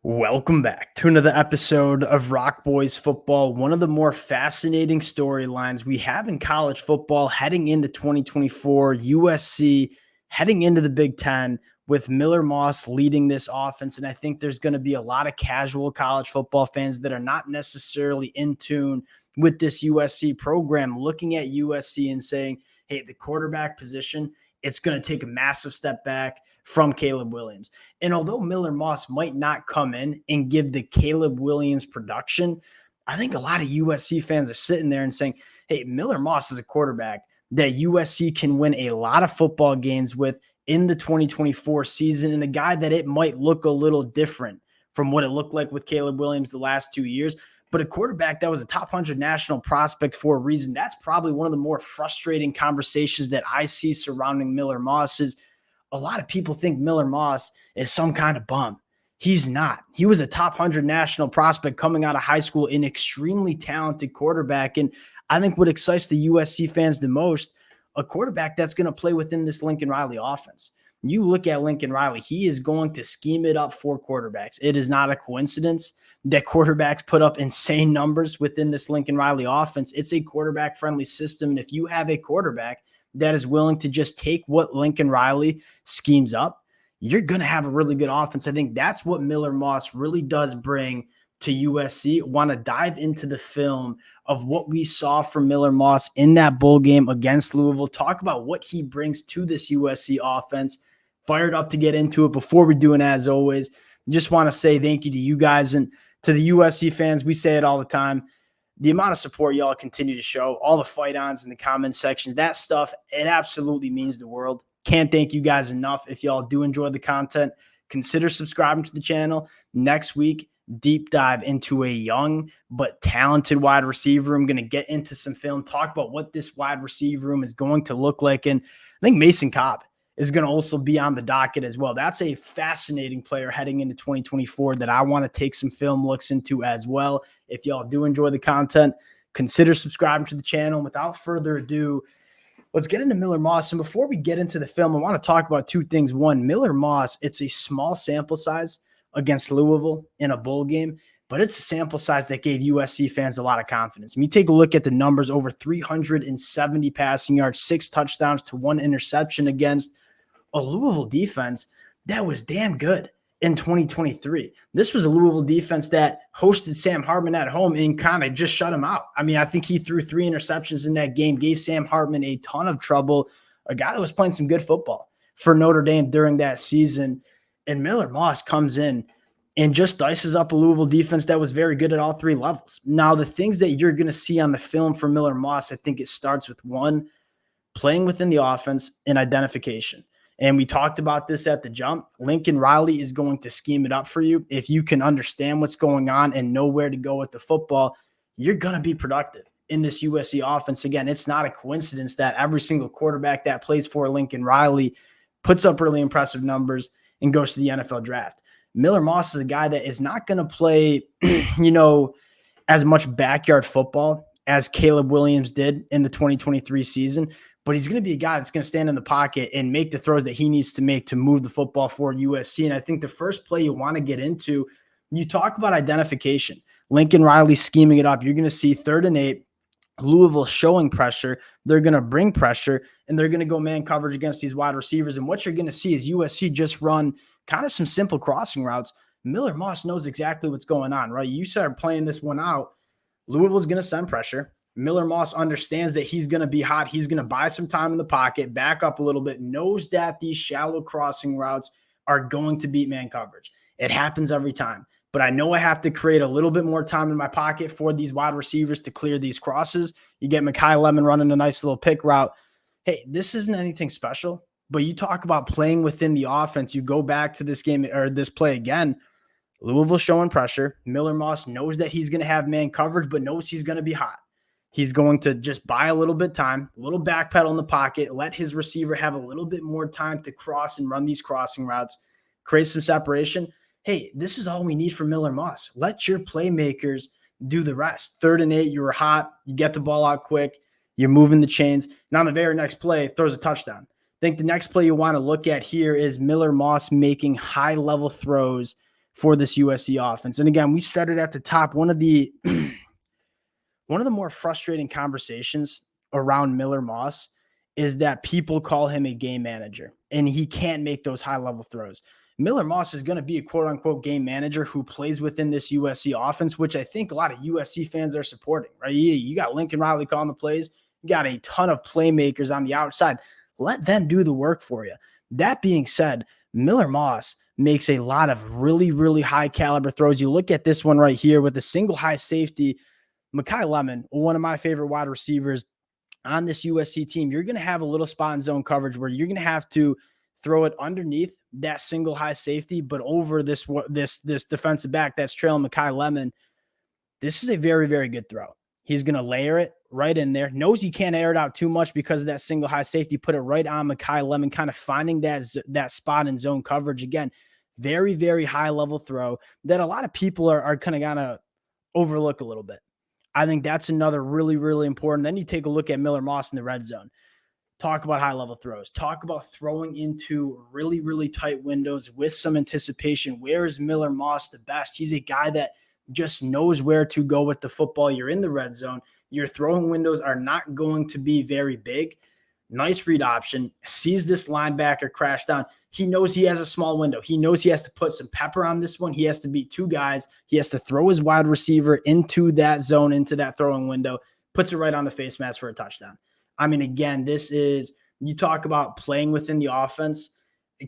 Welcome back to another episode of Rock Boys Football. One of the more fascinating storylines we have in college football heading into 2024, USC heading into the Big Ten with Miller Moss leading this offense. And I think there's going to be a lot of casual college football fans that are not necessarily in tune with this USC program, looking at USC and saying, hey, the quarterback position, it's going to take a massive step back from Caleb Williams. And although Miller Moss might not come in and give the Caleb Williams production, I think a lot of USC fans are sitting there and saying, hey, Miller Moss is a quarterback that USC can win a lot of football games with in the 2024 season, and a guy that it might look a little different from what it looked like with Caleb Williams the last 2 years. But a quarterback that was a top 100 national prospect for a reason. That's probably one of the more frustrating conversations that I see surrounding Miller Moss is a lot of people think Miller Moss is some kind of bum. He's not. He was a top 100 national prospect coming out of high school, an extremely talented quarterback. And I think what excites the USC fans the most, a quarterback that's going to play within this Lincoln Riley offense. You look at Lincoln Riley, he is going to scheme it up for quarterbacks. It is not a coincidence that quarterbacks put up insane numbers within this Lincoln Riley offense. It's a quarterback-friendly system. And if you have a quarterback that is willing to just take what Lincoln Riley schemes up, you're going to have a really good offense. I think that's what Miller Moss really does bring to USC. Want to dive into the film of what we saw from Miller Moss in that bowl game against Louisville, talk about what he brings to this USC offense. Fired up to get into it. Before we do, and as always, just want to say thank you to you guys and to the USC fans. We say it all the time. The amount of support y'all continue to show, all the fight-ons in the comment sections, that stuff, it absolutely means the world. Can't thank you guys enough. If y'all do enjoy the content, consider subscribing to the channel. Next week, deep dive into a young but talented wide receiver. I'm going to get into some film, talk about what this wide receiver room is going to look like. And I think Mason Cobb is going to also be on the docket as well. That's a fascinating player heading into 2024 that I want to take some film looks into as well. If y'all do enjoy the content, consider subscribing to the channel. And without further ado, let's get into Miller Moss. And before we get into the film, I want to talk about two things. One, Miller Moss, it's a small sample size against Louisville in a bowl game, but it's a sample size that gave USC fans a lot of confidence. When you take a look at the numbers, over 370 passing yards, 6 touchdowns to 1 interception against a Louisville defense that was damn good in 2023. This was a Louisville defense that hosted Sam Hartman at home and kind of just shut him out. I mean, I think he threw 3 interceptions in that game, gave Sam Hartman a ton of trouble, a guy that was playing some good football for Notre Dame during that season. And Miller Moss comes in and just dices up a Louisville defense that was very good at all 3 levels. Now, the things that you're going to see on the film for Miller Moss, I think it starts with, one, playing within the offense and identification. And we talked about this at the jump. Lincoln Riley is going to scheme it up for you. If you can understand what's going on and know where to go with the football, you're going to be productive in this USC offense. Again, it's not a coincidence that every single quarterback that plays for Lincoln Riley puts up really impressive numbers and goes to the NFL draft. Miller Moss is a guy that is not going to play, as much backyard football as Caleb Williams did in the 2023 season. But he's going to be a guy that's going to stand in the pocket and make the throws that he needs to make to move the football for USC. And I think the first play you want to get into, you talk about identification. Lincoln Riley scheming it up. You're going to see 3rd and 8, Louisville showing pressure. They're going to bring pressure, and they're going to go man coverage against these wide receivers. And what you're going to see is USC just run kind of some simple crossing routes. Miller Moss knows exactly what's going on, right? You start playing this one out. Louisville's going to send pressure. Miller Moss understands that he's going to be hot. He's going to buy some time in the pocket, back up a little bit, knows that these shallow crossing routes are going to beat man coverage. It happens every time. But I know I have to create a little bit more time in my pocket for these wide receivers to clear these crosses. You get Mekhi Lemon running a nice little pick route. Hey, this isn't anything special, but you talk about playing within the offense. You go back to this game or this play again. Louisville showing pressure. Miller Moss knows that he's going to have man coverage, but knows he's going to be hot. He's going to just buy a little bit of time, a little backpedal in the pocket, let his receiver have a little bit more time to cross and run these crossing routes, create some separation. Hey, this is all we need from Miller Moss. Let your playmakers do the rest. 3rd and 8, you were hot. You get the ball out quick. You're moving the chains. And on the very next play, throws a touchdown. I think the next play you want to look at here is Miller Moss making high-level throws for this USC offense. And again, we said it at the top, one of the more frustrating conversations around Miller Moss is that people call him a game manager and he can't make those high level throws. Miller Moss is going to be a quote unquote game manager who plays within this USC offense, which I think a lot of USC fans are supporting, right? You got Lincoln Riley calling the plays. You got a ton of playmakers on the outside. Let them do the work for you. That being said, Miller Moss makes a lot of really, really high caliber throws. You look at this one right here with a single high safety. Mekhi Lemon, one of my favorite wide receivers on this USC team, you're going to have a little spot and zone coverage where you're going to have to throw it underneath that single high safety, but over this defensive back that's trailing Mekhi Lemon. This is a very, very good throw. He's going to layer it right in there. Knows he can't air it out too much because of that single high safety. Put it right on Mekhi Lemon, kind of finding that spot and zone coverage. Again, very, very high level throw that a lot of people are kind of going to overlook a little bit. I think that's another really, really important. Then you take a look at Miller Moss in the red zone. Talk about high-level throws. Talk about throwing into really, really tight windows with some anticipation. Where is Miller Moss the best? He's a guy that just knows where to go with the football. You're in the red zone. Your throwing windows are not going to be very big. Nice read option. Sees this linebacker crash down. He knows he has a small window. He knows he has to put some pepper on this one. He has to beat two guys. He has to throw his wide receiver into that zone, into that throwing window, puts it right on the face mask for a touchdown. I mean, again, this is, you talk about playing within the offense,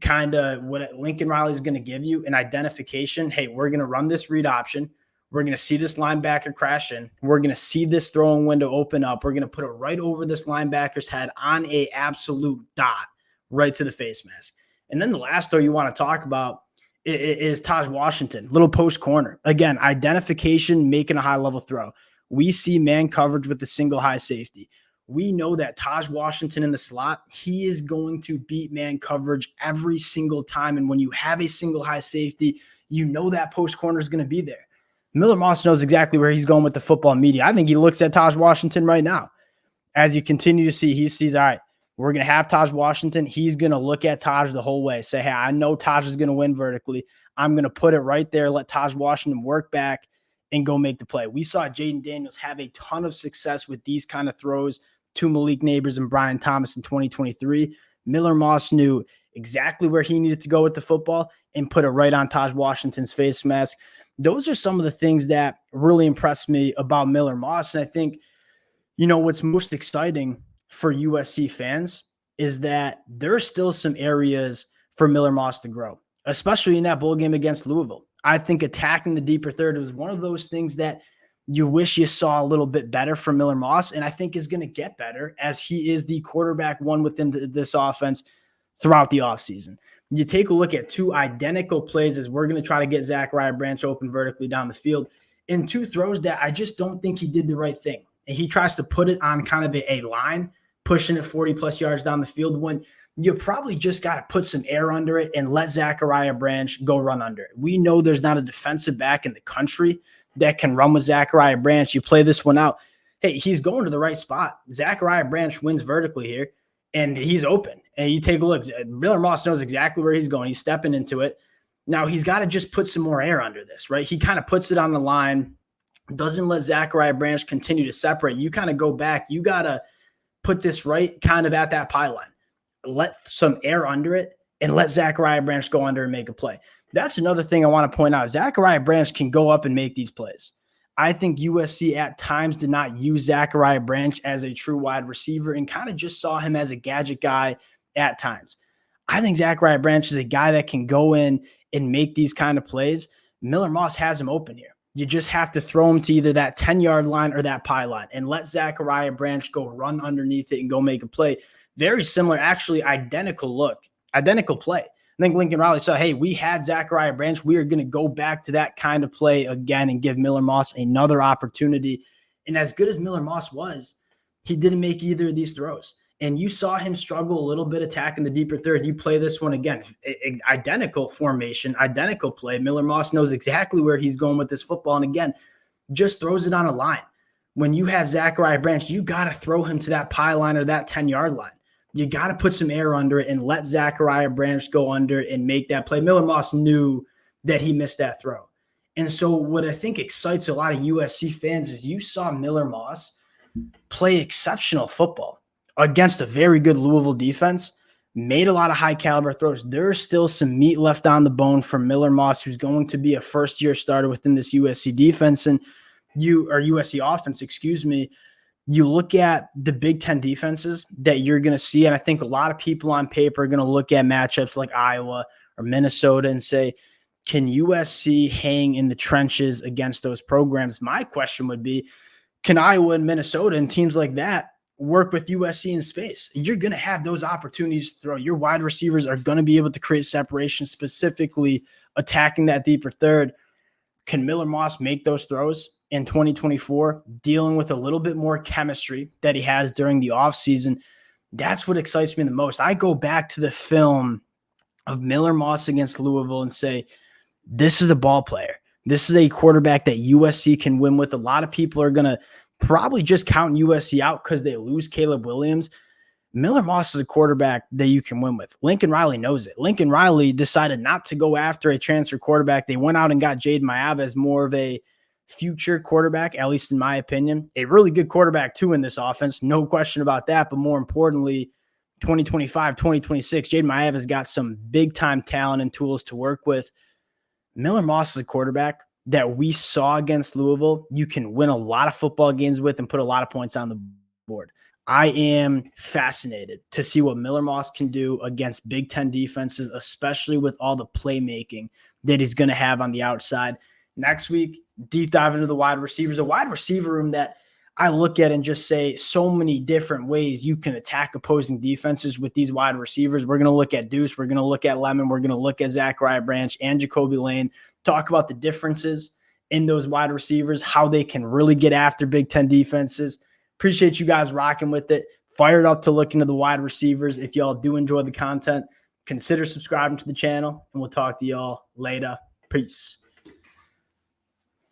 kind of what Lincoln Riley is going to give you, an identification. Hey, we're going to run this read option. We're going to see this linebacker crash in. We're going to see this throwing window open up. We're going to put it right over this linebacker's head on a absolute dot, right to the face mask. And then the last throw you want to talk about is Taj Washington, little post corner. Again, identification, making a high-level throw. We see man coverage with the single high safety. We know that Taj Washington in the slot, he is going to beat man coverage every single time. And when you have a single high safety, you know that post corner is going to be there. Miller Moss knows exactly where he's going with the football media. I think he looks at Taj Washington right now. As you continue to see, he sees, all right, we're going to have Taj Washington. He's going to look at Taj the whole way. Say, hey, I know Taj is going to win vertically. I'm going to put it right there, let Taj Washington work back and go make the play. We saw Jaden Daniels have a ton of success with these kind of throws to Malik Neighbors and Brian Thomas in 2023. Miller Moss knew exactly where he needed to go with the football and put it right on Taj Washington's face mask. Those are some of the things that really impressed me about Miller Moss. And I think, you know, what's most exciting for USC fans is that there are still some areas for Miller Moss to grow, especially in that bowl game against Louisville. I think attacking the deeper third was one of those things that you wish you saw a little bit better from Miller Moss, and I think is going to get better as he is the quarterback one within this offense throughout the offseason. You take a look at two identical plays as we're going to try to get Zachariah Branch open vertically down the field in two throws that I just don't think he did the right thing. And he tries to put it on kind of a line, pushing it 40-plus yards down the field when you probably just got to put some air under it and let Zachariah Branch go run under it. We know there's not a defensive back in the country that can run with Zachariah Branch. You play this one out. Hey, he's going to the right spot. Zachariah Branch wins vertically here, and he's open. And you take a look. Miller Moss knows exactly where he's going. He's stepping into it. Now, he's got to just put some more air under this, right? He kind of puts it on the line, doesn't let Zachariah Branch continue to separate. You kind of go back. You got to put this right kind of at that pylon. Let some air under it and let Zachariah Branch go under and make a play. That's another thing I want to point out. Zachariah Branch can go up and make these plays. I think USC at times did not use Zachariah Branch as a true wide receiver and kind of just saw him as a gadget guy at times. I think Zachariah Branch is a guy that can go in and make these kind of plays. Miller Moss has him open here. You just have to throw him to either that 10-yard line or that pylon and let Zachariah Branch go run underneath it and go make a play. Very similar, actually identical play. I think Lincoln Riley said, hey, we had Zachariah Branch. We are going to go back to that kind of play again and give Miller Moss another opportunity. And as good as Miller Moss was, he didn't make either of these throws. And you saw him struggle a little bit attacking the deeper third. You play this one again, identical formation, identical play. Miller Moss knows exactly where he's going with this football. And again, just throws it on a line. When you have Zachariah Branch, you got to throw him to that pylon or that 10-yard line. You got to put some air under it and let Zachariah Branch go under and make that play. Miller Moss knew that he missed that throw. And so what I think excites a lot of USC fans is you saw Miller Moss play exceptional football against a very good Louisville defense, made a lot of high caliber throws. There's still some meat left on the bone for Miller Moss, who's going to be a first-year starter within this USC defense or USC offense, excuse me. You look at the Big Ten defenses that you're going to see, and I think a lot of people on paper are going to look at matchups like Iowa or Minnesota and say, can USC hang in the trenches against those programs? My question would be, can Iowa and Minnesota and teams like that work with USC in space? You're going to have those opportunities to throw. Your wide receivers are going to be able to create separation, specifically attacking that deeper third. Can Miller Moss make those throws in 2024, dealing with a little bit more chemistry that he has during the offseason? That's what excites me the most. I go back to the film of Miller Moss against Louisville and say, this is a ball player. This is a quarterback that USC can win with. A lot of people are going to probably just count USC out because they lose Caleb Williams. Miller Moss is a quarterback that you can win with. Lincoln Riley knows it. Lincoln Riley decided not to go after a transfer quarterback. They went out and got Jaden Maava as more of a future quarterback, at least in my opinion. A really good quarterback, too, in this offense. No question about that. But more importantly, 2025, 2026, Jaden Maava has got some big-time talent and tools to work with. Miller Moss is a quarterback that we saw against Louisville. You can win a lot of football games with and put a lot of points on the board. I am fascinated to see what Miller Moss can do against Big Ten defenses, especially with all the playmaking that he's going to have on the outside. Next week, deep dive into the wide receivers, a wide receiver room that I look at and just say so many different ways you can attack opposing defenses with these wide receivers. We're going to look at Deuce. We're going to look at Lemon. We're going to look at Zachariah Branch and Jacoby Lane, talk about the differences in those wide receivers, how they can really get after Big Ten defenses. Appreciate you guys rocking with it. Fired up to look into the wide receivers. If y'all do enjoy the content, consider subscribing to the channel, and we'll talk to y'all later. Peace.